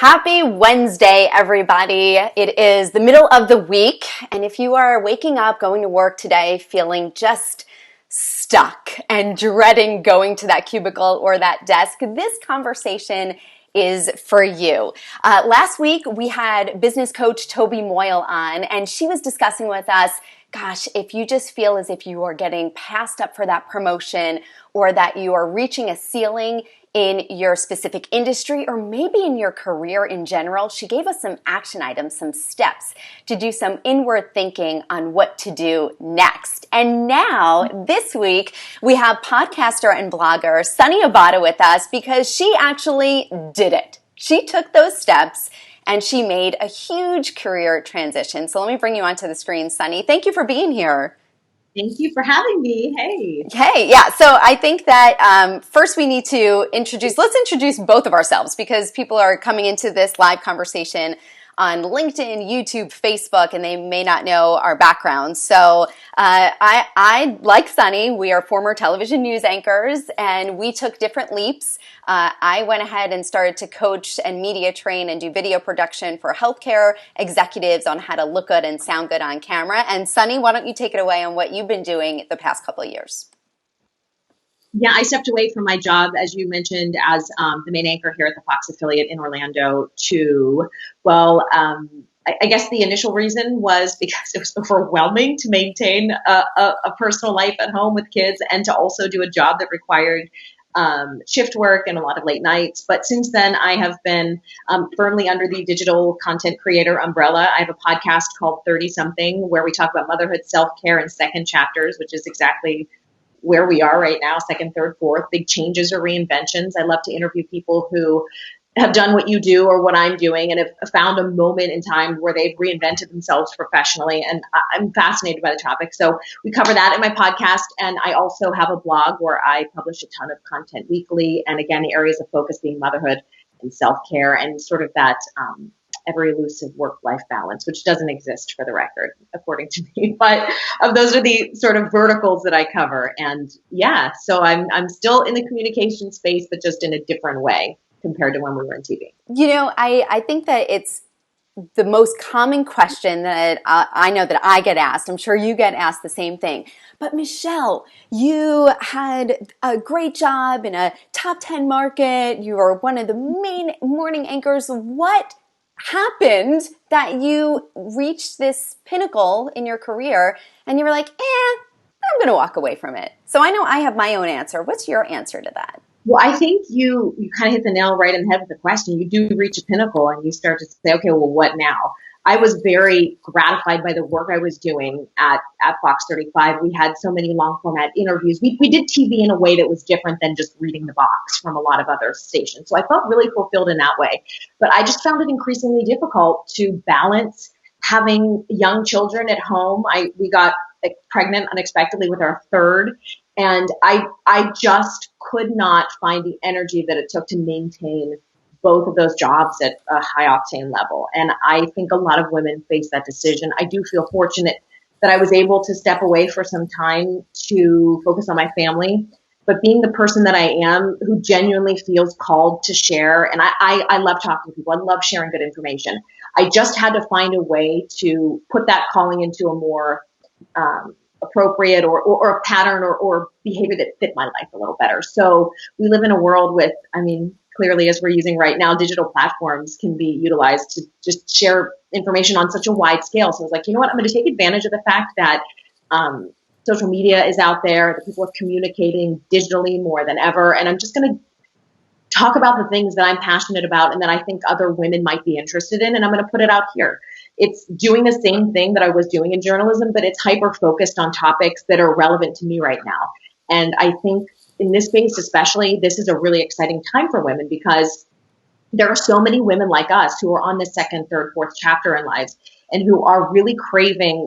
Happy Wednesday, everybody. It is the middle of the week, and if you are waking up, going to work today, feeling just stuck and dreading going to that cubicle or that desk, this conversation is for you. Last week, we had business coach Toby Moyle on, and she was discussing with us, gosh, if you just feel as if you are getting passed up for that promotion or that you are reaching a ceiling in your specific industry or maybe in your career in general, she gave us some action items, some steps to do some inward thinking on what to do next. And now, this week, we have podcaster and blogger Sonni Abatta with us because she actually did it. She took those steps and she made a huge career transition. So let me bring you onto the screen, Sonni. Thank you for being here. Thank you for having me. Hey. Hey, yeah. So I think that first we need to let's introduce both of ourselves because people are coming into this live conversation on LinkedIn, YouTube, Facebook, and they may not know our backgrounds. So I like Sonni, we are former television news anchors, and we took different leaps. I went ahead and started to coach and media train and do video production for healthcare executives on how to look good and sound good on camera. And Sonni, why don't you take it away on what you've been doing the past couple of years? Yeah, I stepped away from my job, as you mentioned, as the main anchor here at the Fox affiliate in Orlando I guess the initial reason was because it was overwhelming to maintain a personal life at home with kids and to also do a job that required shift work and a lot of late nights. But since then, I have been firmly under the digital content creator umbrella. I have a podcast called 30 Something where we talk about motherhood, self-care, and second chapters, which is exactly where we are right now, second, third, fourth, big changes or reinventions. I love to interview people who have done what you do or what I'm doing and have found a moment in time where they've reinvented themselves professionally. And I'm fascinated by the topic. So we cover that in my podcast. And I also have a blog where I publish a ton of content weekly. And again, the areas of focus being motherhood and self-care and sort of that ever elusive work-life balance, which doesn't exist for the record, according to me. But those are the sort of verticals that I cover. And yeah, so I'm still in the communication space, but just in a different way compared to when we were in TV. You know, I think that it's the most common question that I know that I get asked. I'm sure you get asked the same thing. But Michelle, you had a great job in a top 10 market. You were one of the main morning anchors. What happened that you reached this pinnacle in your career and you were like, I'm going to walk away from it? So I know I have my own answer. What's your answer to that? Well, I think you kind of hit the nail right in the head with the question. You do reach a pinnacle and you start to say, okay, well, what now? I was very gratified by the work I was doing at Fox 35. We had so many long format interviews. We did TV in a way that was different than just reading the box from a lot of other stations. So I felt really fulfilled in that way. But I just found it increasingly difficult to balance having young children at home. We got pregnant unexpectedly with our third. And I just could not find the energy that it took to maintain both of those jobs at a high octane level. And I think a lot of women face that decision. I do feel fortunate that I was able to step away for some time to focus on my family. But being the person that I am, who genuinely feels called to share, and I love talking to people. I love sharing good information. I just had to find a way to put that calling into a more appropriate or a pattern or behavior that fit my life a little better. So we live in a world with, clearly as we're using right now, digital platforms can be utilized to just share information on such a wide scale. So I was like, you know what, I'm going to take advantage of the fact that social media is out there, that people are communicating digitally more than ever. And I'm just going to talk about the things that I'm passionate about and that I think other women might be interested in. And I'm going to put it out here. It's doing the same thing that I was doing in journalism, but it's hyper-focused on topics that are relevant to me right now. And I think in this space especially, this is a really exciting time for women because there are so many women like us who are on the second, third, fourth chapter in lives and who are really craving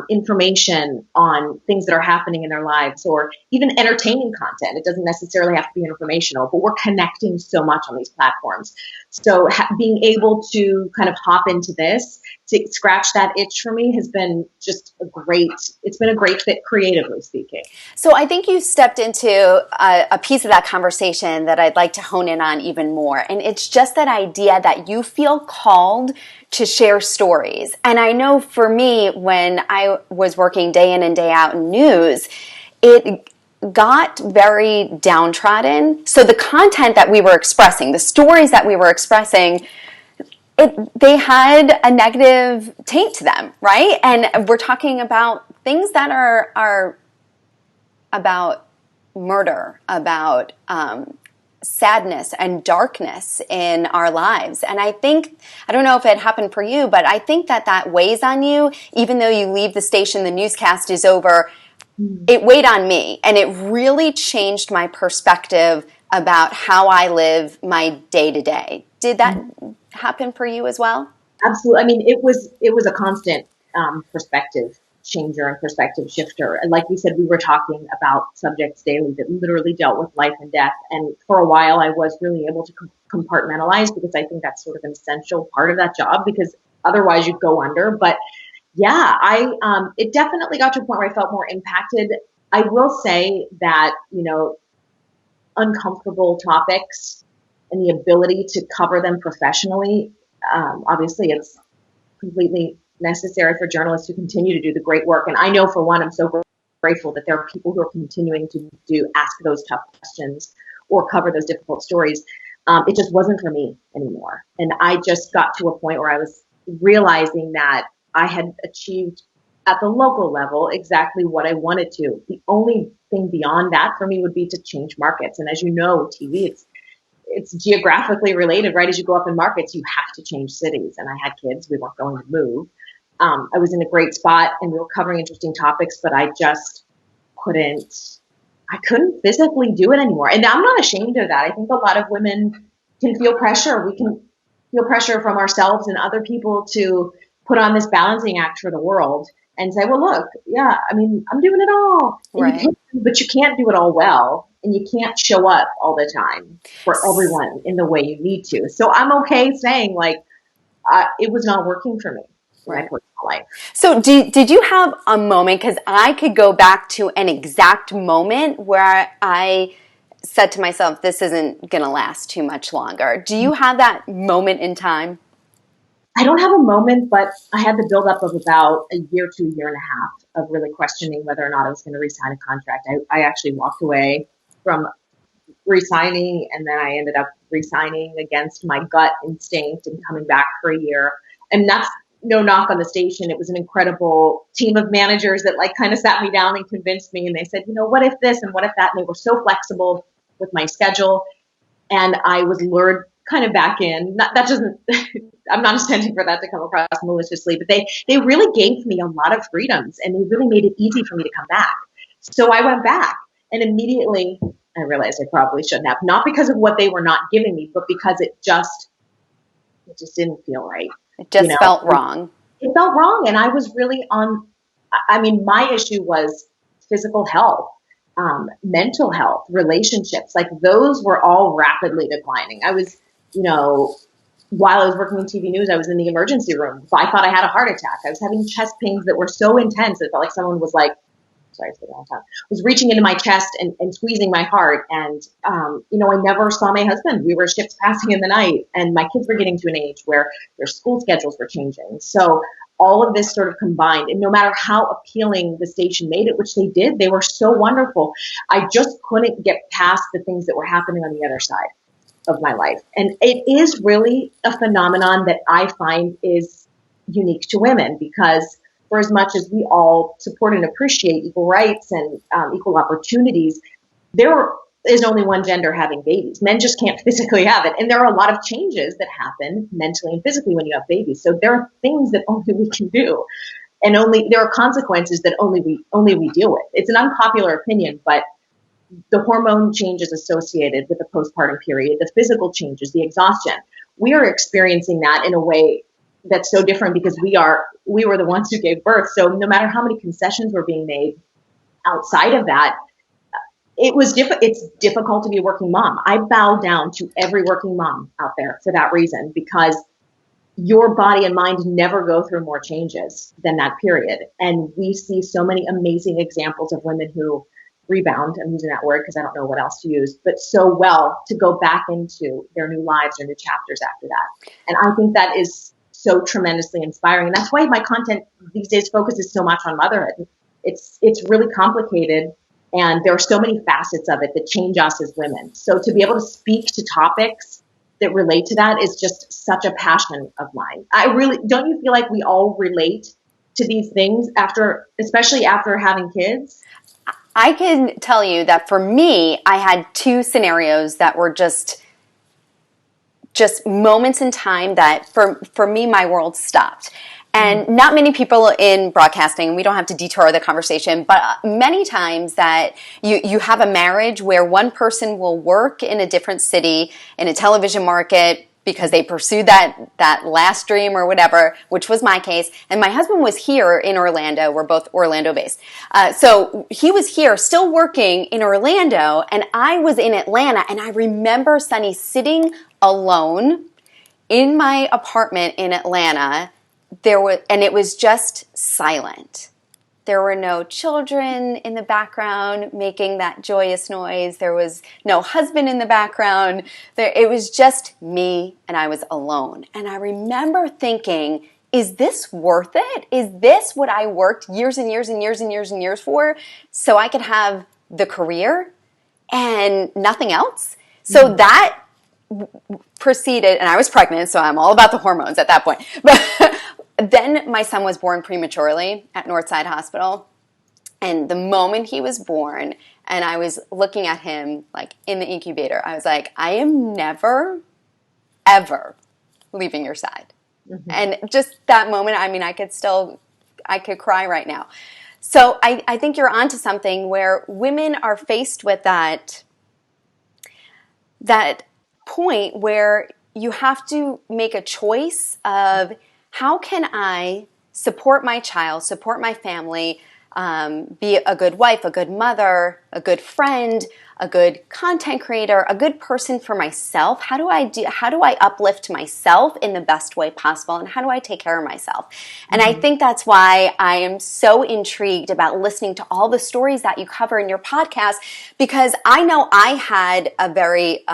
information on things that are happening in their lives, or even entertaining content. It doesn't necessarily have to be informational, but we're connecting so much on these platforms. So being able to kind of hop into this to scratch that itch for me has been just it's been a great fit creatively speaking. So I think you stepped into a piece of that conversation that I'd like to hone in on even more. And it's just that idea that you feel called to share stories. And I know for me, when I was working day in and day out in news, it got very downtrodden. So the content that we were expressing, the stories that we were expressing, they had a negative taint to them, right? And we're talking about things that are about murder, about sadness and darkness in our lives. And I think, I don't know if it happened for you, but I think that weighs on you. Even though you leave the station, the newscast is over, it weighed on me. And it really changed my perspective about how I live my day to day. Did that happen for you as well? Absolutely. I mean, it was a constant perspective changer and perspective shifter. And like we said, we were talking about subjects daily that literally dealt with life and death. And for a while, I was really able to compartmentalize, because I think that's sort of an essential part of that job, because otherwise you'd go under. But yeah, it definitely got to a point where I felt more impacted. I will say that, uncomfortable topics and the ability to cover them professionally, obviously it's completely necessary for journalists to continue to do the great work. And I know, for one, I'm so grateful that there are people who are continuing to ask those tough questions or cover those difficult stories. It just wasn't for me anymore. And I just got to a point where I was realizing that I had achieved at the local level exactly what I wanted to. The only thing beyond that for me would be to change markets. And as you know, TV, it's geographically related, right? As you go up in markets, you have to change cities. And I had kids. We weren't going to move. I was in a great spot and we were covering interesting topics, but I just couldn't physically do it anymore. And I'm not ashamed of that. I think a lot of women can feel pressure. We can feel pressure from ourselves and other people to put on this balancing act for the world and say, well, look, yeah, I mean, I'm doing it all. Right. But you can't do it all well. And you can't show up all the time for everyone in the way you need to. So I'm okay saying, it was not working for me in my personal life. So did you have a moment, because I could go back to an exact moment where I said to myself, this isn't going to last too much longer. Do you have that moment in time? I don't have a moment, but I had the buildup of about a year to a year and a half of really questioning whether or not I was going to re-sign a contract. I actually walked away from re-signing, and then I ended up re-signing against my gut instinct and coming back for a year. And that's no knock on the station. It was an incredible team of managers that kind of sat me down and convinced me. And they said, what if this and what if that? And they were so flexible with my schedule. And I was lured kind of back in. I'm not intending for that to come across maliciously, but they really gave me a lot of freedoms, and they really made it easy for me to come back. So I went back, and immediately I realized I probably shouldn't have, not because of what they were not giving me, but because it just didn't feel right. It just felt wrong. It felt wrong. And I was really my issue was physical health, mental health, relationships. Those were all rapidly declining. I was, while I was working in TV news, I was in the emergency room. I thought I had a heart attack. I was having chest pains that were so intense. It felt like someone was was reaching into my chest and squeezing my heart. And, I never saw my husband. We were ships passing in the night, and my kids were getting to an age where their school schedules were changing. So all of this sort of combined, and no matter how appealing the station made it, which they did, they were so wonderful. I just couldn't get past the things that were happening on the other side of my life. And it is really a phenomenon that I find is unique to women, because for as much as we all support and appreciate equal rights and equal opportunities, there is only one gender having babies. Men just can't physically have it. And there are a lot of changes that happen mentally and physically when you have babies. So there are things that only we can do. And there are consequences that only we deal with. It's an unpopular opinion, but the hormone changes associated with the postpartum period, the physical changes, the exhaustion, we are experiencing that in a way that's so different because we were the ones who gave birth. So no matter how many concessions were being made outside of that, it's difficult to be a working mom. I bow down to every working mom out there for that reason, because your body and mind never go through more changes than that period. And we see so many amazing examples of women who rebound, I'm using that word because I don't know what else to use, but so well to go back into their new lives or new chapters after that. And I think that is so tremendously inspiring. And that's why my content these days focuses so much on motherhood. It's really complicated, and there are so many facets of it that change us as women. So to be able to speak to topics that relate to that is just such a passion of mine. Don't you feel like we all relate to these things especially after having kids? I can tell you that for me, I had two scenarios that were just moments in time that for me, my world stopped. And not many people in broadcasting, we don't have to detour the conversation, but many times that you have a marriage where one person will work in a different city in a television market because they pursued that last dream or whatever, which was my case. And my husband was here in Orlando. We're both Orlando based. So he was here still working in Orlando, and I was in Atlanta. And I remember Sonni sitting alone in my apartment in Atlanta. And it was just silent. There were no children in the background making that joyous noise. There was no husband in the background. It was just me, and I was alone. And I remember thinking, is this worth it? Is this what I worked years and years and years and years and years for so I could have the career and nothing else? So that proceeded, and I was pregnant, so I'm all about the hormones at that point. But then my son was born prematurely at Northside Hospital. And the moment he was born, and I was looking at him like in the incubator, I was like, I am never, ever leaving your side. Mm-hmm. And just that moment, I mean, I could cry right now. So I think you're onto something where women are faced with that point where you have to make a choice of, how can I support my child, support my family, be a good wife, a good mother, a good friend, a good content creator, a good person for myself? How do I uplift myself in the best way possible? And how do I take care of myself? And I think that's why I am so intrigued about listening to all the stories that you cover in your podcast, because I know I had a very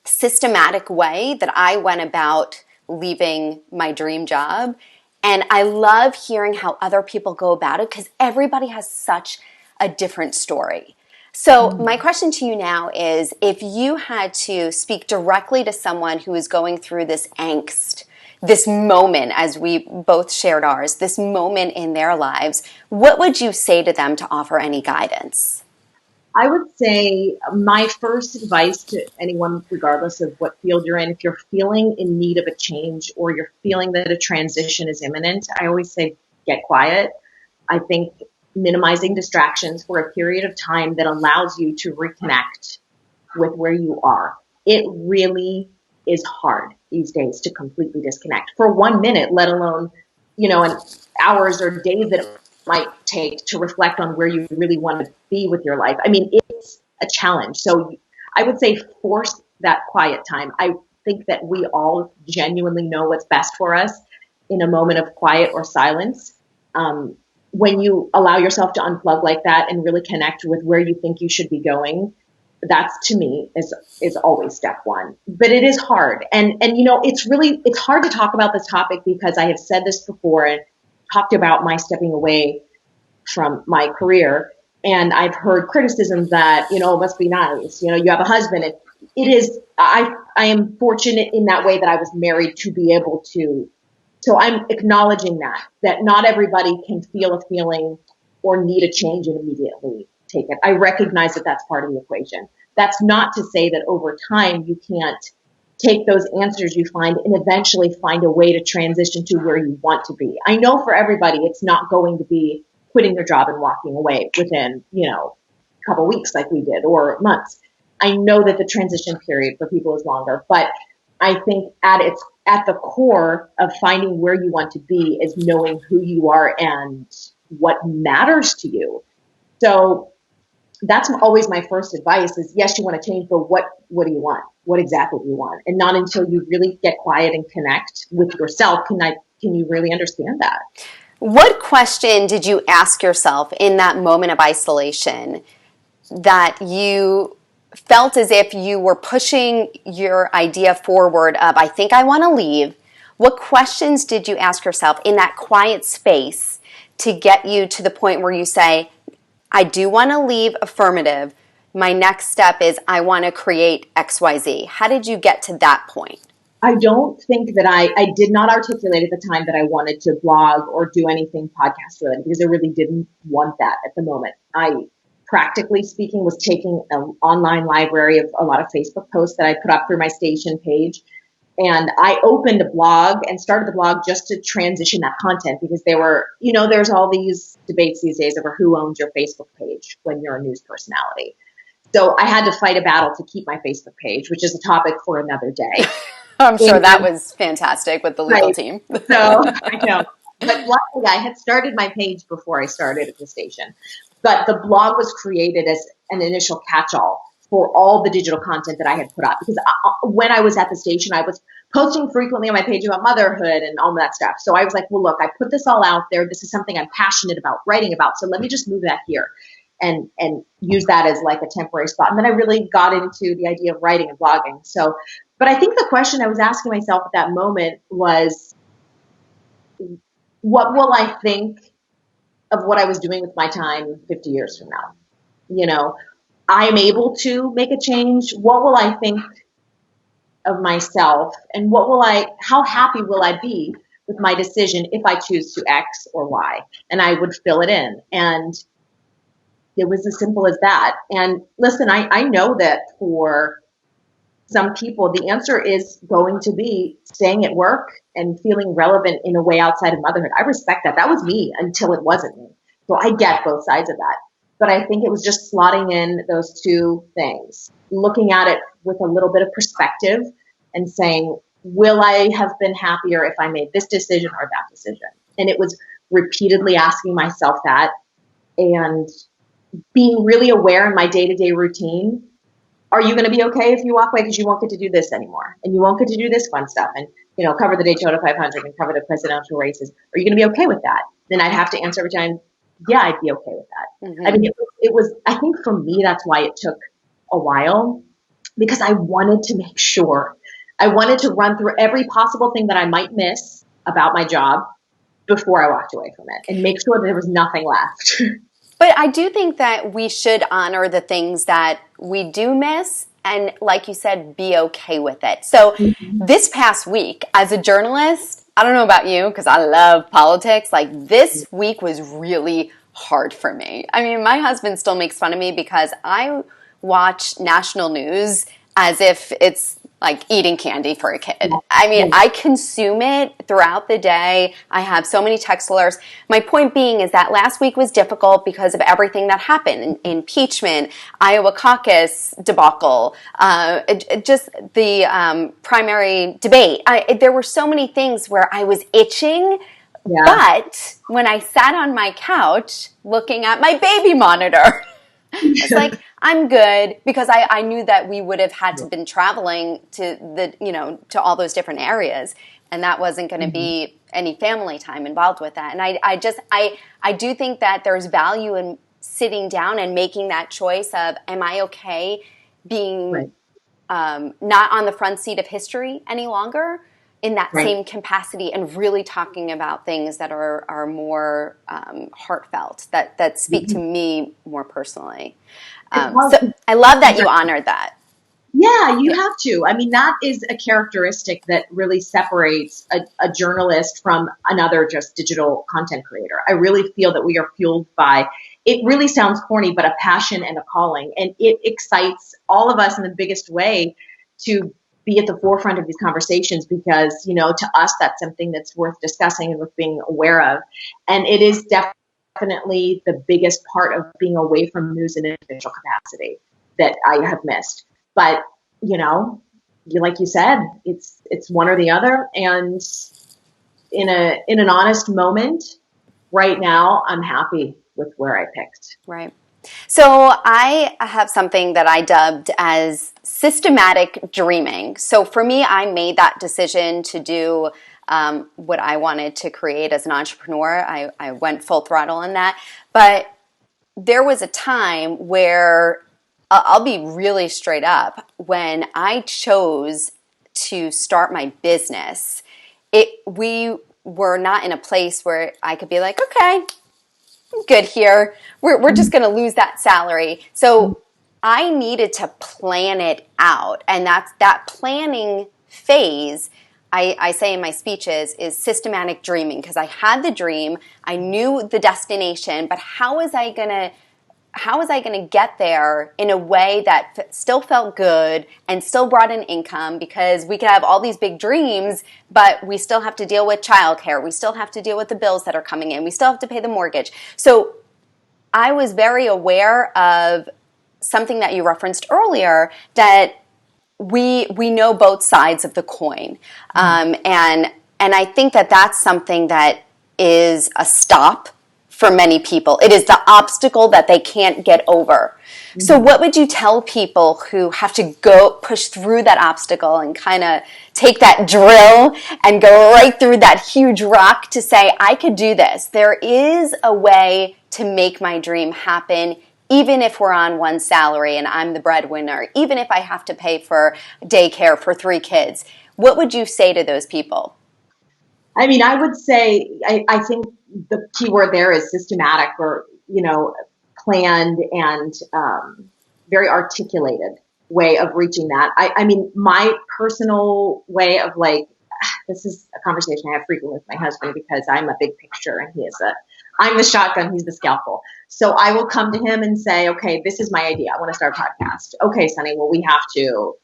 systematic way that I went about leaving my dream job. And I love hearing how other people go about it, because everybody has such a different story. So my question to you now is, if you had to speak directly to someone who is going through this angst, this moment, as we both shared ours, this moment in their lives, what would you say to them to offer any guidance? I would say my first advice to anyone, regardless of what field you're in, if you're feeling in need of a change or you're feeling that a transition is imminent, I always say get quiet. I think minimizing distractions for a period of time that allows you to reconnect with where you are. It really is hard these days to completely disconnect for 1 minute, let alone, an hours or days that it might take to reflect on where you really want to be with your life. I mean, it's a challenge. So I would say force that quiet time. I think that we all genuinely know what's best for us in a moment of quiet or silence. When you allow yourself to unplug like that and really connect with where you think you should be going, that's, to me, is always step one. But it is hard. And it's hard to talk about this topic because I have said this before and talked about my stepping away from my career. And I've heard criticisms that, it must be nice. You have a husband. And it is, I am fortunate in that way that I was married to be able to. So I'm acknowledging that not everybody can feel a feeling or need a change and immediately take it. I recognize that that's part of the equation. That's not to say that over time you can't take those answers you find and eventually find a way to transition to where you want to be. I know for everybody, it's not going to be quitting your job and walking away within, a couple weeks like we did, or months. I know that the transition period for people is longer, but I think at the core of finding where you want to be is knowing who you are and what matters to you. So that's always my first advice is, yes, you want to change, but what do you want? What exactly do you want? And not until you really get quiet and connect with yourself can you really understand that. What question did you ask yourself in that moment of isolation that you felt as if you were pushing your idea forward of, I think I want to leave? What questions did you ask yourself in that quiet space to get you to the point where you say, I do want to leave, affirmative. My next step is I want to create XYZ. How did you get to that point? I don't think that I did not articulate at the time that I wanted to blog or do anything podcast related because I really didn't want that at the moment. I, practically speaking, was taking an online library of a lot of Facebook posts that I put up through my station page. And I opened a blog and started the blog just to transition that content because there's all these debates these days over who owns your Facebook page when you're a news personality. So I had to fight a battle to keep my Facebook page, which is a topic for another day. I'm sure And, that was fantastic with the legal right. team. So I know. But luckily, I had started my page before I started at the station. But the blog was created as an initial catch-all for all the digital content that I had put up. Because when I was at the station, I was posting frequently on my page about motherhood and all that stuff. So I was like, well, look, I put this all out there. This is something I'm passionate about writing about. So let me just move that here and use that as like a temporary spot. And then I really got into the idea of writing and blogging. So, but I think the question I was asking myself at that moment was, what will I think of what I was doing with my time 50 years from now? You know, I am able to make a change. What will I think of myself? And how happy will I be with my decision if I choose to X or Y? And I would fill it in. And it was as simple as that. And listen, I know that for some people, the answer is going to be staying at work and feeling relevant in a way outside of motherhood. I respect that. That was me until it wasn't me. So I get both sides of that. But I think it was just slotting in those two things, looking at it with a little bit of perspective and saying, will I have been happier if I made this decision or that decision? And it was repeatedly asking myself that and being really aware in my day-to-day routine. Are you going to be okay if you walk away because you won't get to do this anymore and you won't get to do this fun stuff and cover the Daytona 500 and cover the presidential races? Are you going to be okay with that? Then I'd have to answer every time, yeah, I'd be okay with that. Mm-hmm. I mean, it was, I think for me, that's why it took a while, because I wanted to make sure. I wanted to run through every possible thing that I might miss about my job before I walked away from it and make sure that there was nothing left. But I do think that we should honor the things that we do miss and, like you said, be okay with it. So this past week, as a journalist, I don't know about you because I love politics, like this week was really hard for me. I mean, my husband still makes fun of me because I watch national news as if it's like eating candy for a kid. I mean, I consume it throughout the day. I have so many text alerts. My point being is that last week was difficult because of everything that happened. Impeachment, Iowa caucus debacle, just the primary debate. There were so many things where I was itching. Yeah. But when I sat on my couch looking at my baby monitor, it's like, I'm good, because I knew that we would have had to been traveling to all those different areas, and that wasn't going to be any family time involved with that. And I do think that there's value in sitting down and making that choice of, am I okay being not on the front seat of history any longer in that same capacity, and really talking about things that are more heartfelt, that speak to me more personally. So I love that you honored that. Yeah, you have to. I mean, that is a characteristic that really separates a journalist from another just digital content creator. I really feel that we are fueled by, it really sounds corny, but a passion and a calling. And it excites all of us in the biggest way to be at the forefront of these conversations because, to us, that's something that's worth discussing and worth being aware of. And it is definitely the biggest part of being away from news in an official capacity that I have missed. But, like you said, it's one or the other. And in an honest moment right now, I'm happy with where I picked. Right. So I have something that I dubbed as systematic dreaming. So for me, I made that decision to do what I wanted to create as an entrepreneur. I went full throttle on that. But there was a time where I'll be really straight up. When I chose to start my business, we were not in a place where I could be like, okay, good here. We're just going to lose that salary. So I needed to plan it out. And that's that planning phase. I say in my speeches is systematic dreaming, because I had the dream, I knew the destination, but how was I going to get there in a way that still felt good and still brought in income? Because we could have all these big dreams, but we still have to deal with childcare. We still have to deal with the bills that are coming in. We still have to pay the mortgage. So I was very aware of something that you referenced earlier, that we know both sides of the coin, and I think that that's something that is a stop for many people. It is the obstacle that they can't get over. So what would you tell people who have to go push through that obstacle and kind of take that drill and go right through that huge rock to say, I could do this? There is a way to make my dream happen, even if we're on one salary and I'm the breadwinner, even if I have to pay for daycare for 3 kids. What would you say to those people? I mean, I would say, I think the key word there is systematic, or, planned and very articulated way of reaching that. I mean, my personal way of this is a conversation I have frequently with my husband, because I'm a big picture and I'm the shotgun, he's the scalpel. So I will come to him and say, okay, this is my idea. I want to start a podcast. Okay, Sonni, well, we have to,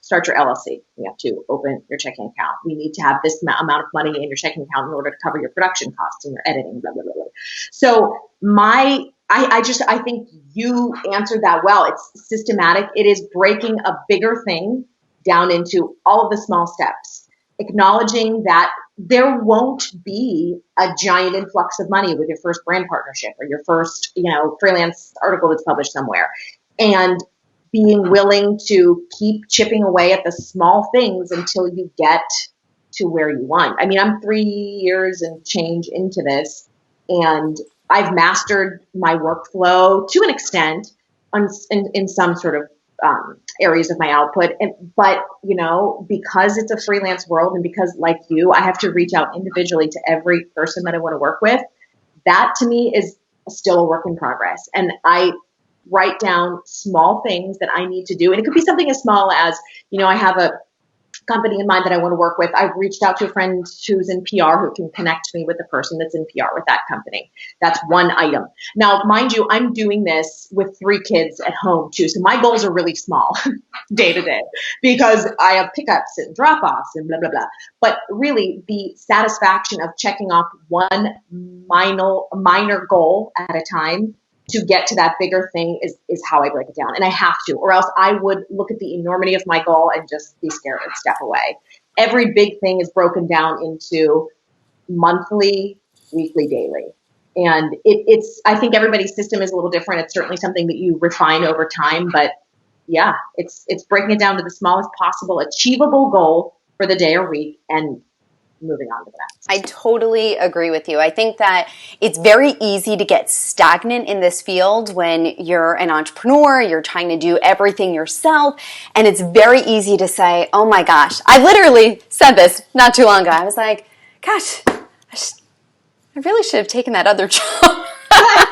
start your LLC. We have to open your checking account. We need to have this amount of money in your checking account in order to cover your production costs and your editing, blah, blah, blah, blah. So I think you answered that well. It's systematic. It is breaking a bigger thing down into all of the small steps, acknowledging that there won't be a giant influx of money with your first brand partnership or your first, freelance article that's published somewhere. And being willing to keep chipping away at the small things until you get to where you want. I mean, I'm 3 years and change into this, and I've mastered my workflow to an extent in some sort of areas of my output. But, because it's a freelance world, and because, like you, I have to reach out individually to every person that I want to work with, that to me is still a work in progress. And I write down small things that I need to do. And it could be something as small as, I have a company in mind that I want to work with. I've reached out to a friend who's in PR who can connect me with the person that's in PR with that company. That's one item. Now, mind you, I'm doing this with 3 kids at home too. So my goals are really small day to day, because I have pickups and drop-offs and blah, blah, blah. But really, the satisfaction of checking off one minor goal at a time to get to that bigger thing is how I break it down. And I have to, or else I would look at the enormity of my goal and just be scared and step away. Every big thing is broken down into monthly, weekly, daily. And I think everybody's system is a little different. It's certainly something that you refine over time, but yeah, it's breaking it down to the smallest possible achievable goal for the day or week, and moving on to the next. I totally agree with you. I think that it's very easy to get stagnant in this field when you're an entrepreneur, you're trying to do everything yourself, and it's very easy to say, oh my gosh, I literally said this not too long ago. I was like, gosh, I really should have taken that other job.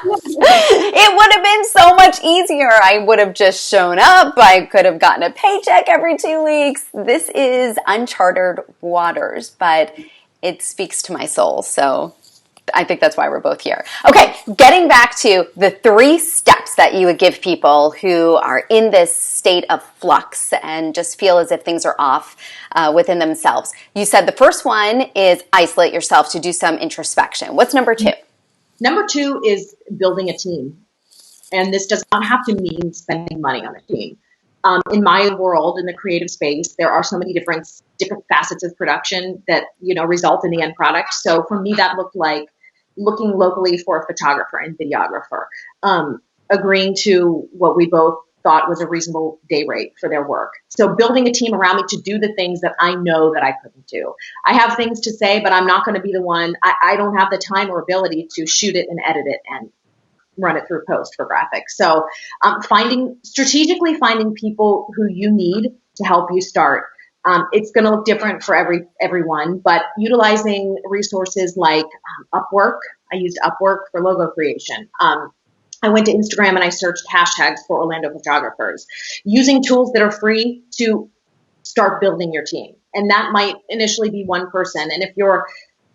It would have been so much easier. I would have just shown up. I could have gotten a paycheck every 2 weeks. This is uncharted waters, but it speaks to my soul. So I think that's why we're both here. Okay, getting back to the 3 steps that you would give people who are in this state of flux and just feel as if things are off within themselves. You said the first one is isolate yourself, to do some introspection. What's number 2? Number 2 is building a team. And this does not have to mean spending money on a team. In my world, in the creative space, there are so many different facets of production that, result in the end product. So for me, that looked like looking locally for a photographer and videographer, agreeing to what we both thought was a reasonable day rate for their work. So building a team around me to do the things that I know that I couldn't do. I have things to say, but I'm not going to be the one. I don't have the time or ability to shoot it and edit it and run it through post for graphics. So strategically finding people who you need to help you start. It's going to look different for everyone, but utilizing resources like Upwork. I used Upwork for logo creation. I went to Instagram and I searched hashtags for Orlando photographers, using tools that are free to start building your team. And that might initially be one person. And if you're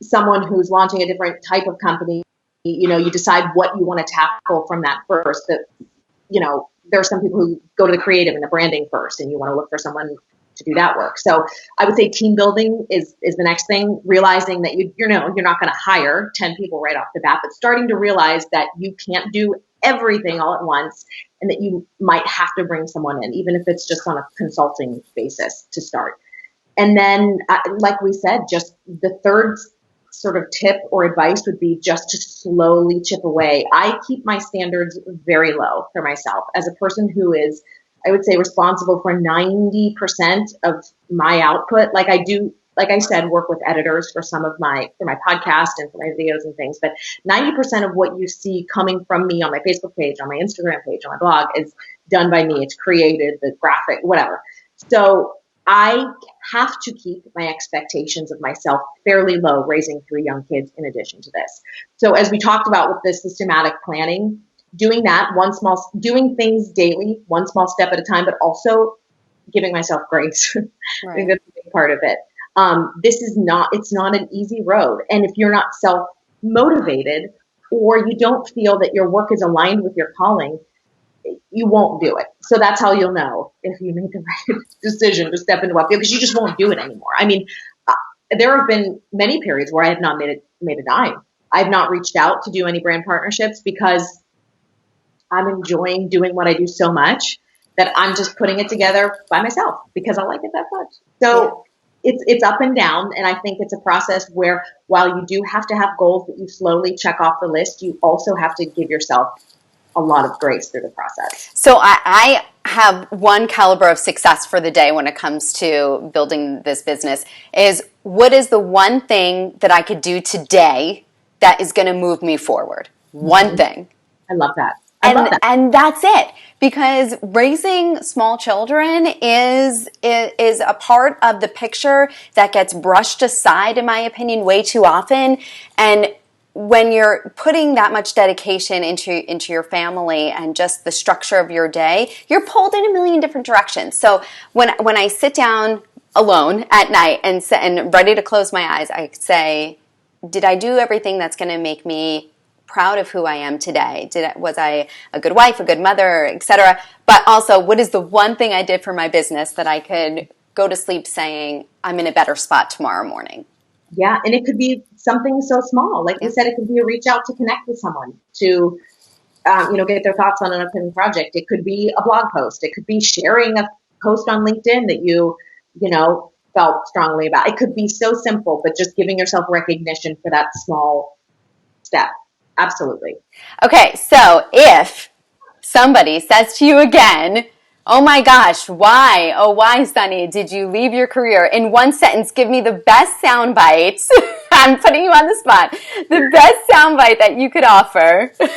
someone who's launching a different type of company, you decide what you want to tackle from that first. That, there are some people who go to the creative and the branding first, and you want to look for someone to do that work. So I would say team building is the next thing, realizing that you're not going to hire 10 people right off the bat, but starting to realize that you can't do everything all at once and that you might have to bring someone in, even if it's just on a consulting basis to start. And then, like we said, just the third sort of tip or advice would be just to slowly chip away. I keep my standards very low for myself as a person who is, I would say, responsible for 90% of my output. Like I said, work with editors for for my podcast and for my videos and things. But 90% of what you see coming from me on my Facebook page, on my Instagram page, on my blog is done by me. It's created, the graphic, whatever. So I have to keep my expectations of myself fairly low, raising 3 young kids in addition to this. So as we talked about with the systematic planning, doing that doing things daily, one small step at a time, but also giving myself grace. Right. I think that's a big part of it. It's not an easy road. And if you're not self-motivated or you don't feel that your work is aligned with your calling, you won't do it. So that's how you'll know if you make the right decision to step into what, because you just won't do it anymore. I mean, there have been many periods where I have not made a dime. I've not reached out to do any brand partnerships because I'm enjoying doing what I do so much that I'm just putting it together by myself because I like it that much. So it's up and down. And I think it's a process where while you do have to have goals that you slowly check off the list, you also have to give yourself a lot of grace through the process. So I have one caliber of success for the day when it comes to building this business is, what is the one thing that I could do today that is going to move me forward? One thing. I love that. And that's it. Because raising small children is a part of the picture that gets brushed aside, in my opinion, way too often. And when you're putting that much dedication into your family and just the structure of your day, you're pulled in a million different directions. So when I sit down alone at night and ready to close my eyes, I say, did I do everything that's going to make me proud of who I am today? Was I a good wife, a good mother, etc.? But also, what is the one thing I did for my business that I could go to sleep saying, I'm in a better spot tomorrow morning? Yeah, and it could be something so small. Like you said, it could be a reach out to connect with someone to, get their thoughts on an upcoming project. It could be a blog post. It could be sharing a post on LinkedIn that you felt strongly about. It could be so simple, but just giving yourself recognition for that small step. Absolutely. Okay, so if somebody says to you again, oh my gosh, why? Oh, why, Sonni, did you leave your career? In one sentence, give me the best sound bites. I'm putting you on the spot. The best sound bite that you could offer to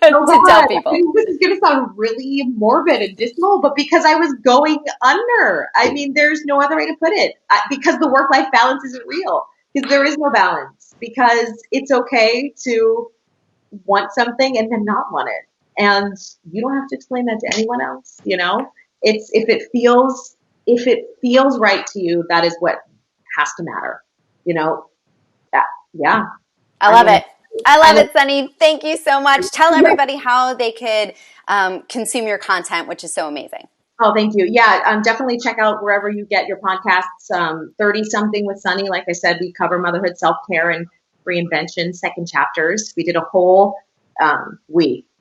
tell people. This is going to sound really morbid and dismal, but because I was going under. I mean, there's no other way to put it. Because the work-life balance isn't real. Because there is no balance. Because it's okay to want something and then not want it. And you don't have to explain that to anyone else, It's if it feels right to you, that is what has to matter, Yeah. I love it. I love it, Sonni. Thank you so much. Tell everybody how they could consume your content, which is so amazing. Oh, thank you. Yeah, definitely check out wherever you get your podcasts. 30 something with Sonni. Like I said, we cover motherhood, self-care, and reinvention, second chapters. We did a whole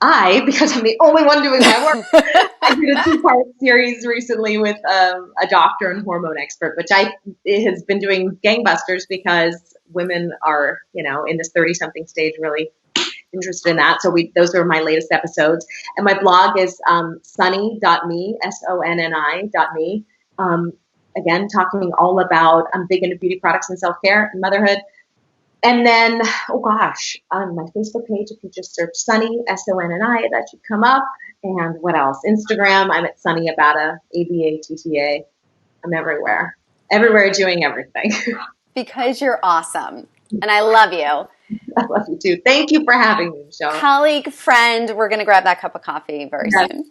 because I'm the only one doing my work, I did a 2-part series recently with a doctor and hormone expert, which it has been doing gangbusters because women are, in this 30-something stage really interested in that. So those are my latest episodes. And my blog is sonni.me, SONNI.me. Again, talking all about, I'm big into beauty products and self-care and motherhood. And then, on my Facebook page, if you just search Sonni, SONNI, that should come up. And what else? Instagram, I'm at Sonni Abatta, ABATTA. I'm everywhere. Everywhere doing everything. Because you're awesome. And I love you. I love you too. Thank you for having me, Michelle. Colleague, friend, we're going to grab that cup of coffee very soon.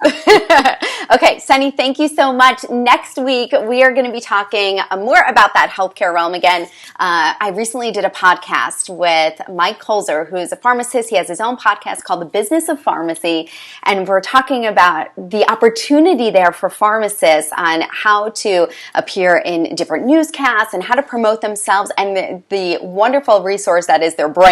Okay, Sonni, thank you so much. Next week, we are going to be talking more about that healthcare realm again. I recently did a podcast with Mike Colzer, who's a pharmacist. He has his own podcast called The Business of Pharmacy, and we're talking about the opportunity there for pharmacists on how to appear in different newscasts and how to promote themselves, and the wonderful resource that is their brains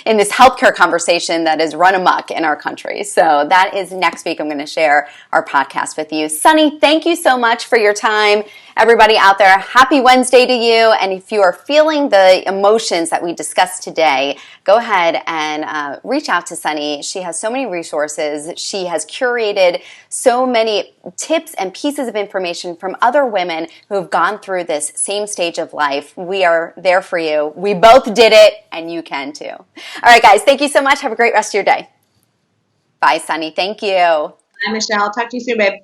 in this healthcare conversation that is run amok in our country. So that is next week. I'm going to share our podcast with you. Sonni, thank you so much for your time. Everybody out there, happy Wednesday to you. And if you are feeling the emotions that we discussed today, go ahead and reach out to Sonni. She has so many resources. She has curated so many tips and pieces of information from other women who have gone through this same stage of life. We are there for you. We both did it, and you can too. All right, guys, thank you so much. Have a great rest of your day. Bye, Sonni. Thank you. Bye, Michelle. Talk to you soon, babe.